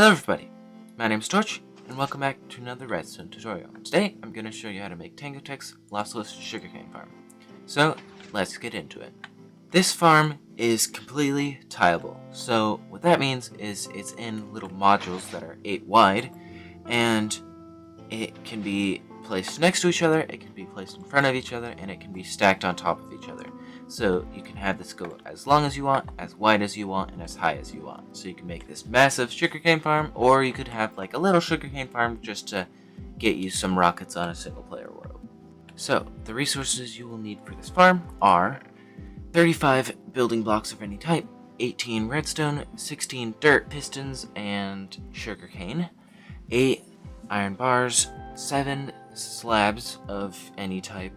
Hello everybody, my name is Torch, and welcome back to another redstone tutorial. Today, I'm going to show you how to make Tango Tek's Sugarcane Farm. So, let's get into it. This farm is completely tileable, so what that means is it's in little modules that are 8 wide, and it can be placed next to each other, it can be placed in front of each other, and it can be stacked on top of each other. So you can have this go as long as you want, as wide as you want, and as high as you want. So you can make this massive sugarcane farm, or you could have like a little sugarcane farm just to get you some rockets on a single player world. So the resources you will need for this farm are 35 building blocks of any type, 18 redstone, 16 dirt, pistons, and sugarcane, 8 iron bars, 7 slabs of any type,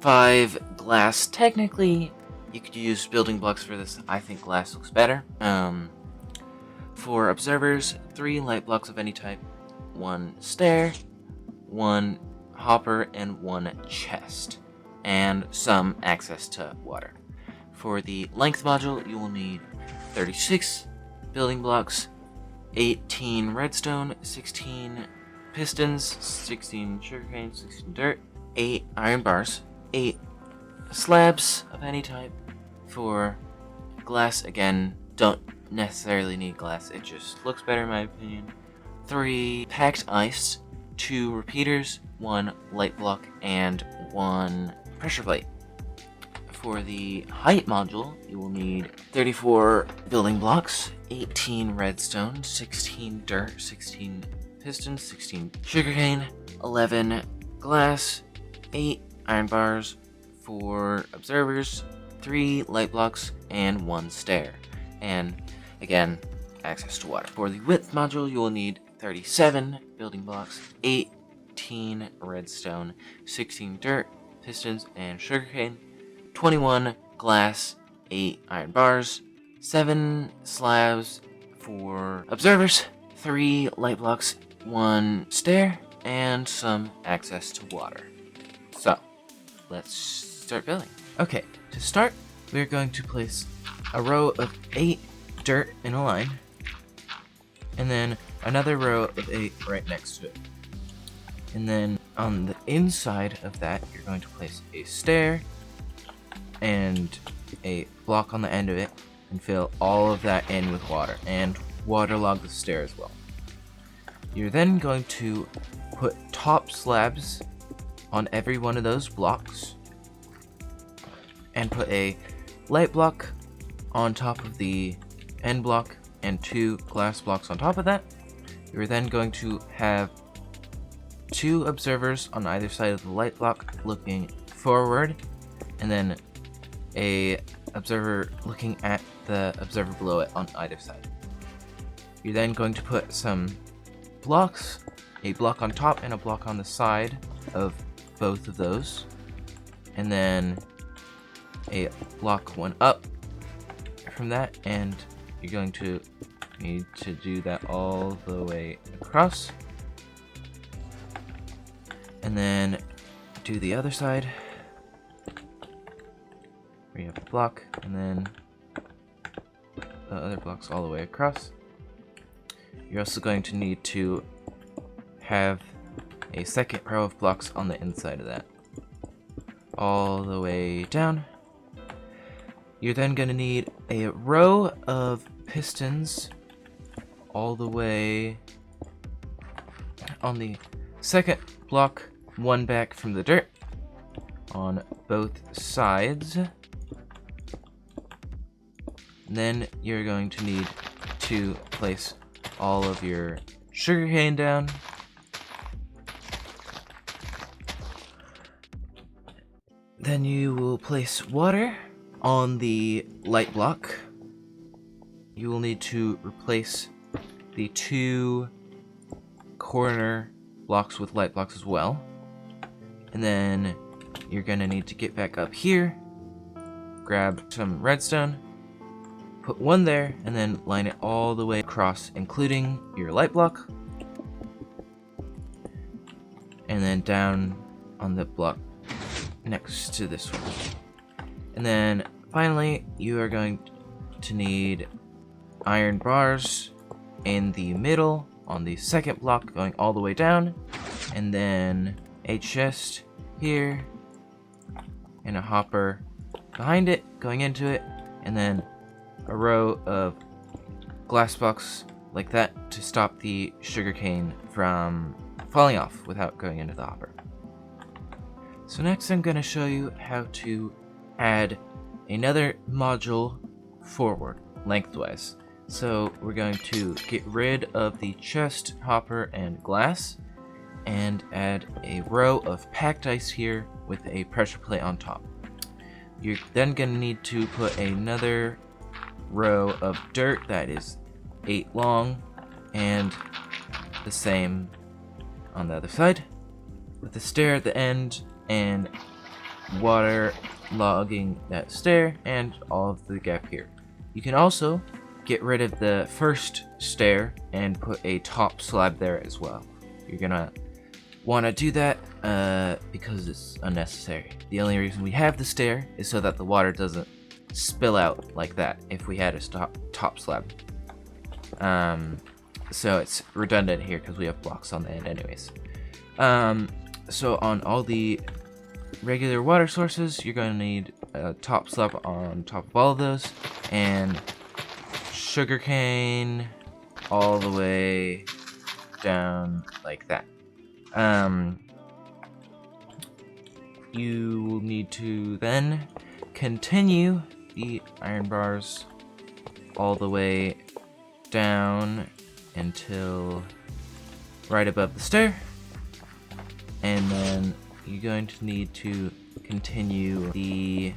5 glass. Technically, you could use building blocks for this. I think glass looks better. 4 observers, 3 light blocks of any type, 1 stair, 1 hopper, and 1 chest, and some access to water. For the length module, you will need 36 building blocks, 18 redstone, 16 pistons, 16 sugarcane, 16 dirt, 8 iron bars, 8 slabs of any type. For glass, again, don't necessarily need glass, it just looks better in my opinion. 3 packed ice, 2 repeaters, 1 light block, and 1 pressure plate. For the height module, you will need 34 building blocks, 18 redstone, 16 dirt, 16 pistons, 16 sugarcane, 11 glass, 8 iron bars, 4 observers, 3 light blocks, and 1 stair. And again, access to water. For the width module, you will need 37 building blocks, 18 redstone, 16 dirt, pistons, and sugarcane, 21 glass, 8 iron bars, 7 slabs, 4 observers, 3 light blocks, 1 stair, and some access to water. So, let's start building. Okay, to start, we're going to place a row of 8 dirt in a line, and then another row of 8 right next to it. And then on the inside of that, you're going to place a stair and a block on the end of it, and fill all of that in with water, and waterlog the stair as well. You're then going to put top slabs on every one of those blocks, and put a light block on top of the end block, and 2 glass blocks on top of that. You're then going to have 2 observers on either side of the light block looking forward, and then a observer looking at the observer below it on either side. You're then going to put some blocks, a block on top and a block on the side of both of those, and then a block one up from that, and you're going to need to do that all the way across, and then do the other side where you have a block, and then the other blocks all the way across. You're also going to need to have a second row of blocks on the inside of that, all the way down. You're then going to need a row of pistons all the way on the second block, one back from the dirt, on both sides. Then you're going to need to place all of your sugarcane down. Then you will place water on the light block. You will need to replace the 2 corner blocks with light blocks as well. And then you're gonna need to get back up here, grab some redstone, put 1 there, and then line it all the way across, including your light block, and then down on the block next to this one. And then finally, you are going to need iron bars in the middle on the second block going all the way down, and then a chest here, and a hopper behind it going into it, and then a row of glass blocks like that to stop the sugarcane from falling off without going into the hopper. So next I'm going to show you how to add another module forward lengthwise. So we're going to get rid of the chest, hopper, and glass, and add a row of packed ice here with a pressure plate on top. You're then going to need to put another row of dirt that is 8 long, and the same on the other side, with a stair at the end and water logging that stair and all of the gap here. You can also get rid of the first stair and put a top slab there as well. You're gonna want to do that because it's unnecessary. The only reason we have the stair is so that the water doesn't spill out like that if we had a top slab. So it's redundant here because we have blocks on the end anyways. So on all the regular water sources, you're going to need a top slab on top of all of those, and sugarcane all the way down like that. You will need to then continue the iron bars all the way down until right above the stair, and then you're going to need to continue the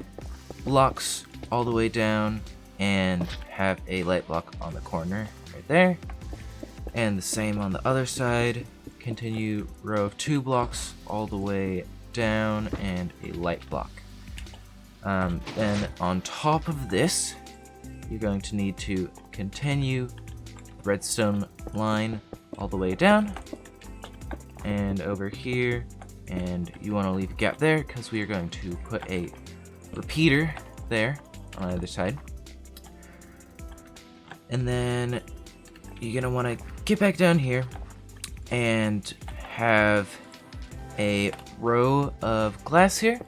blocks all the way down and have a light block on the corner right there, and the same on the other side. Continue row of 2 blocks all the way down and a light block. Then on top of this, you're going to need to continue redstone line all the way down and over here, and you want to leave a gap there because we are going to put a repeater there on the other side. And then you're going to want to get back down here and have a row of glass here,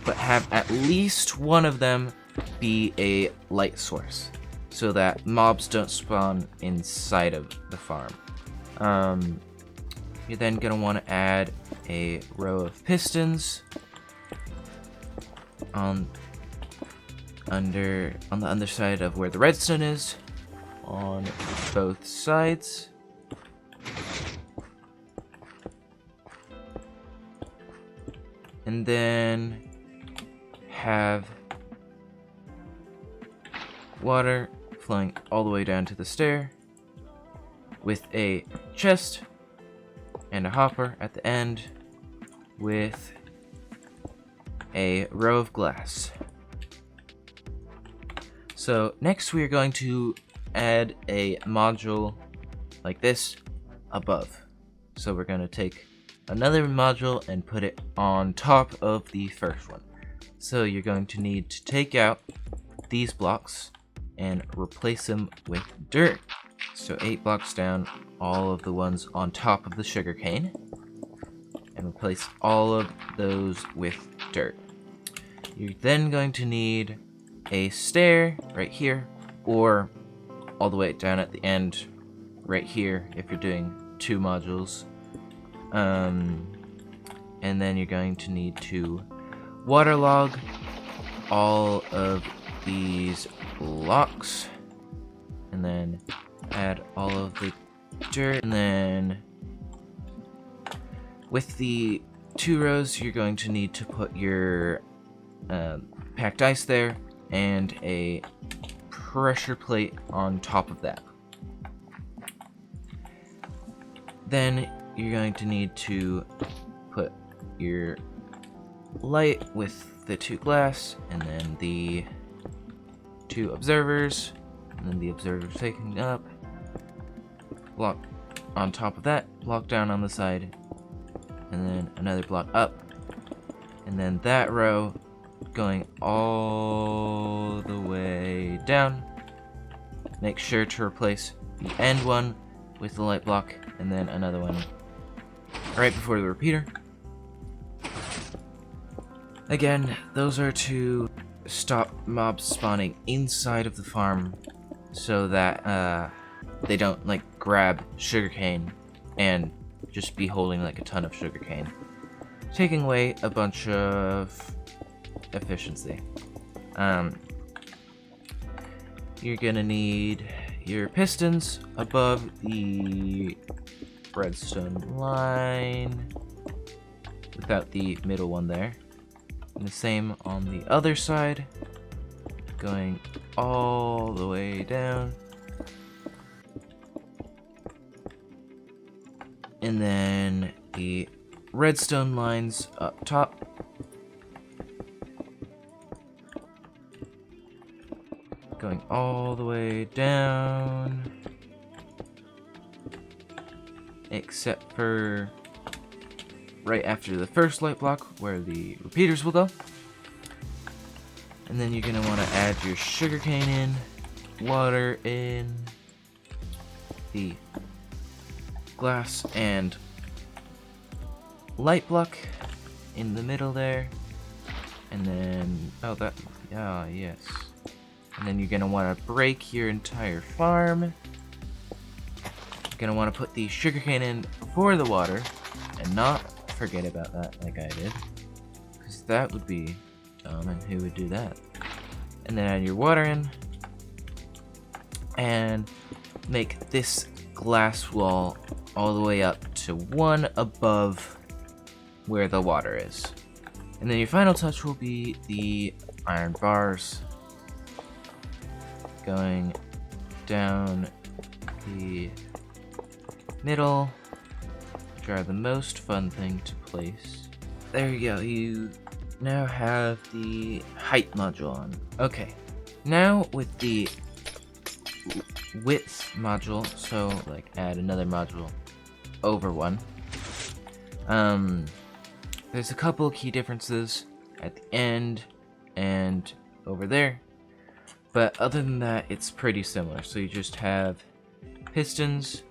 but have at least one of them be a light source so that mobs don't spawn inside of the farm. You're then going to want to add a row of pistons on the underside of where the redstone is on both sides. And then have water flowing all the way down to the stair with a chest and a hopper at the end with a row of glass. So next we are going to add a module like this above. So we're going to take another module and put it on top of the first one. So you're going to need to take out these blocks and replace them with dirt. So 8 blocks down, all of the ones on top of the sugarcane, and replace all of those with dirt. You're then going to need a stair right here, or all the way down at the end right here if you're doing 2 modules. And then you're going to need to waterlog all of these blocks, and then add all of the dirt, and then with the 2 rows you're going to need to put your packed ice there and a pressure plate on top of that. Then you're going to need to put your light with the 2 glass, and then the 2 observers, and then the observers taking up, block on top of that, block down on the side, and then another block up, and then that row going all the way down. Make sure to replace the end one with the light block, and then another one right before the repeater. Again, those are to stop mobs spawning inside of the farm so that they don't like grab sugarcane and just be holding like a ton of sugarcane, taking away a bunch of efficiency. You're gonna need your pistons above the redstone line without the middle one there. And the same on the other side, going all the way down. And then the redstone lines up top. Going all the way down. Except for right after the first light block where the repeaters will go. And then you're going to want to add your sugarcane in, water in, the glass and light block in the middle there. And then, yes. And then you're going to want to break your entire farm. You're going to want to put the sugarcane in before the water and not forget about that like I did, because that would be dumb, and who would do that? And then add your water in and make this glass wall all the way up to one above where the water is. And then your final touch will be the iron bars going down the middle, which are the most fun thing to place. There you go, you now have the height module on. Okay, now with the width module, so like add another module over one. There's a couple key differences at the end and over there, but other than that, it's pretty similar. So you just have pistons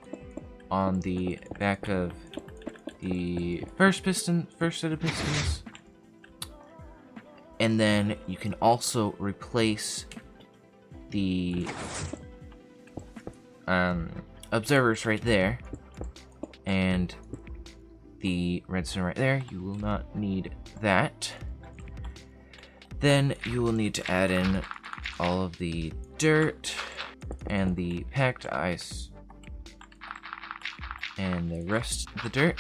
on the back of the first set of pistons, and then you can also replace the observers right there and the redstone right there. You will not need that. Then you will need to add in all of the dirt and the packed ice and the rest of the dirt,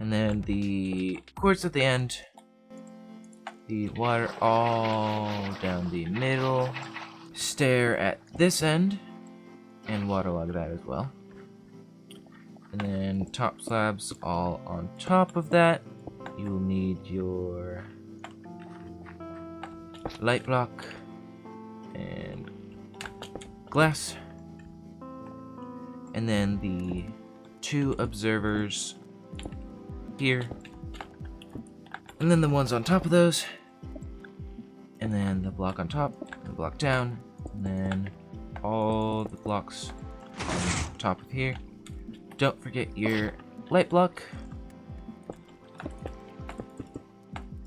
and then the quartz at the end, the water all down the middle, stair at this end, and waterlog that as well. And then top slabs all on top of that. You will need your light block and glass, and then the 2 observers here, and then the ones on top of those, and then the block on top, the block down, and then all the blocks on top of here. Don't forget your light block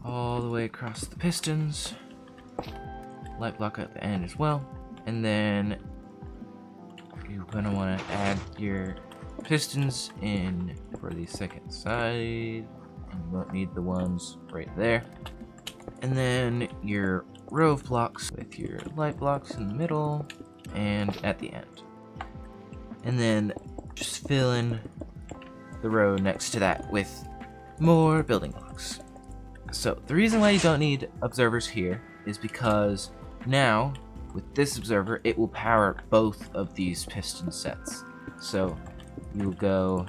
all the way across the pistons, light block at the end as well, and then you're going to want to add your pistons in for the second side, and you won't need the ones right there. And then your row of blocks with your light blocks in the middle and at the end. And then just fill in the row next to that with more building blocks. So the reason why you don't need observers here is because now with this observer it will power both of these piston sets. So you'll go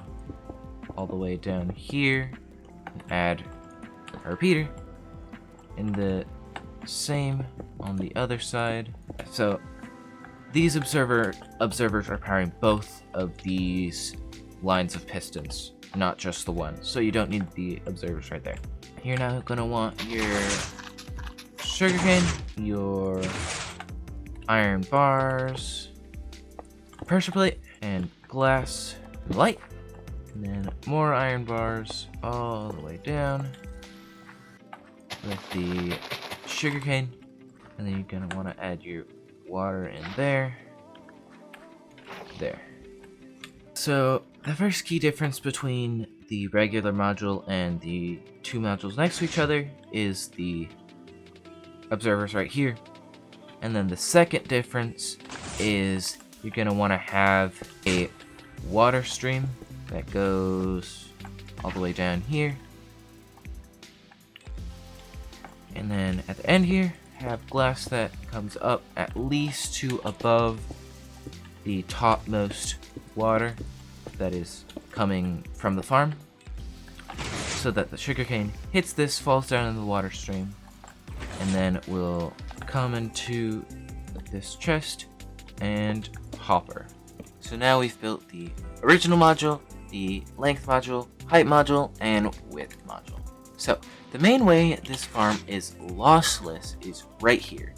all the way down here and add a repeater, and the same on the other side. So these observers are powering both of these lines of pistons, not just the one. So you don't need the observers right there. You're now gonna want your sugarcane, your iron bars, pressure plate, and glass and light. And then more iron bars all the way down with the sugarcane. And then you're gonna want to add your water in there. There. So the first key difference between the regular module and the two modules next to each other is the observers right here. And then the second difference is you're going to want to have a water stream that goes all the way down here. And then at the end here, have glass that comes up at least to above the topmost water that is coming from the farm, so that the sugarcane hits this, falls down in the water stream, and then will come into this chest and hopper. So now we've built the original module, the length module, height module, and width module. So the main way this farm is lossless is right here.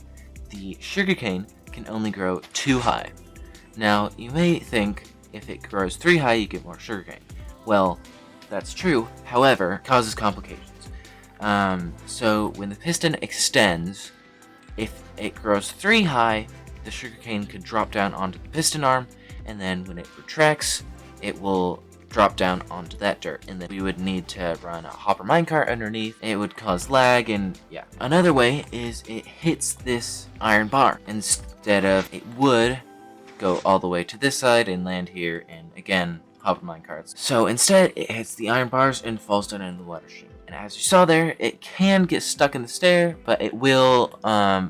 The sugarcane can only grow 2 high. Now you may think if it grows 3 high you get more sugarcane. Well, that's true, however, it causes complications. So when the piston extends, if it grows 3 high, the sugarcane could drop down onto the piston arm, and then when it retracts, it will drop down onto that dirt, and then we would need to run a hopper minecart underneath. It would cause lag, and yeah. Another way is it hits this iron bar instead of it would go all the way to this side and land here, and again, hopper minecarts. So instead, it hits the iron bars and falls down into the water stream. And as you saw there, it can get stuck in the stair, but it will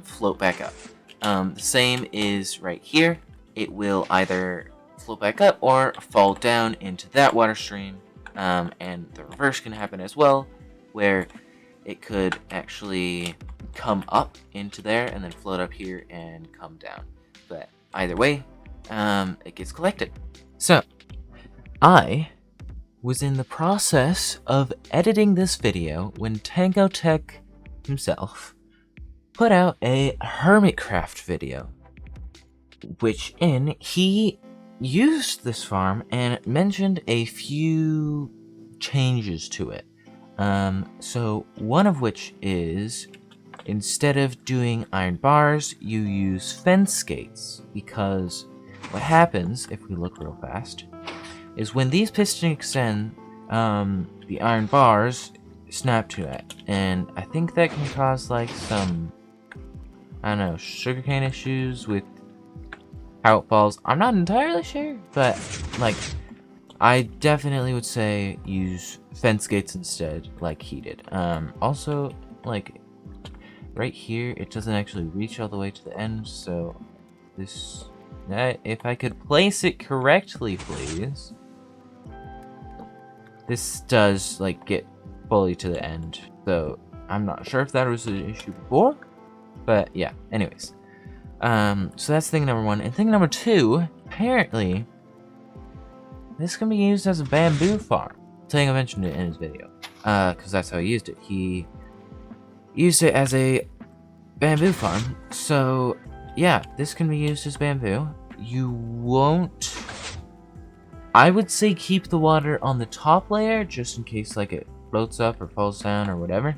float back up. The same is right here. It will either float back up or fall down into that water stream, and the reverse can happen as well, where it could actually come up into there and then float up here and come down. But either way, it gets collected. So I was in the process of editing this video when Tango Tek himself put out a Hermitcraft video, which in he used this farm and mentioned a few changes to it. So one of which is, instead of doing iron bars, you use fence gates, because what happens, if we look real fast, is when these pistons extend, the iron bars snap to that, and I think that can cause like some, I don't know, sugarcane issues with how it falls. I'm not entirely sure, but like, I definitely would say use fence gates instead, like he did. Also, like, right here, it doesn't actually reach all the way to the end, so this, if I could place it correctly, please. This does, like, get fully to the end, so I'm not sure if that was an issue before, but yeah, anyways. So that's thing number 1, and thing number 2, apparently, this can be used as a bamboo farm. Tango mentioned it in his video, because that's how he used it. He used it as a bamboo farm, so yeah, this can be used as bamboo. You won't, I would say keep the water on the top layer, just in case like it floats up or falls down or whatever.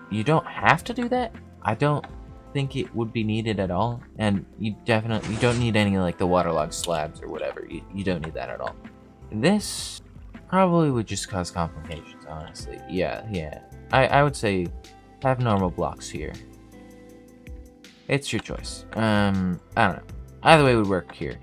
You don't have to do that. I don't think it would be needed at all, and you don't need any like the waterlogged slabs or whatever. You don't need that at all. This probably would just cause complications, honestly. Yeah. I would say have normal blocks here. It's your choice. I don't know. Either way would work here.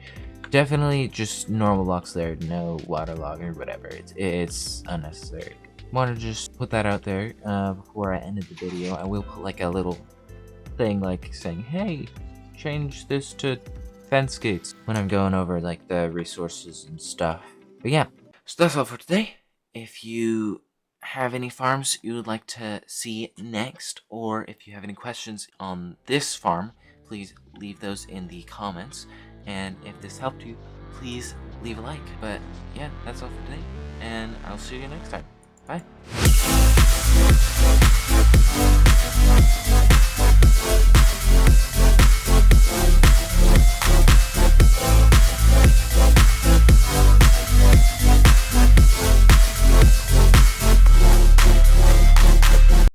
Definitely just normal blocks there, no waterlog or whatever. It's unnecessary. Want to just put that out there before I ended the video. I will put like a little thing like saying, hey, change this to fence gates when I'm going over like the resources and stuff. But yeah, so that's all for today. If you have any farms you would like to see next, or if you have any questions on this farm, please leave those in the comments. And if this helped you, please leave a like. But yeah, that's all for today, and I'll see you next time. Bye.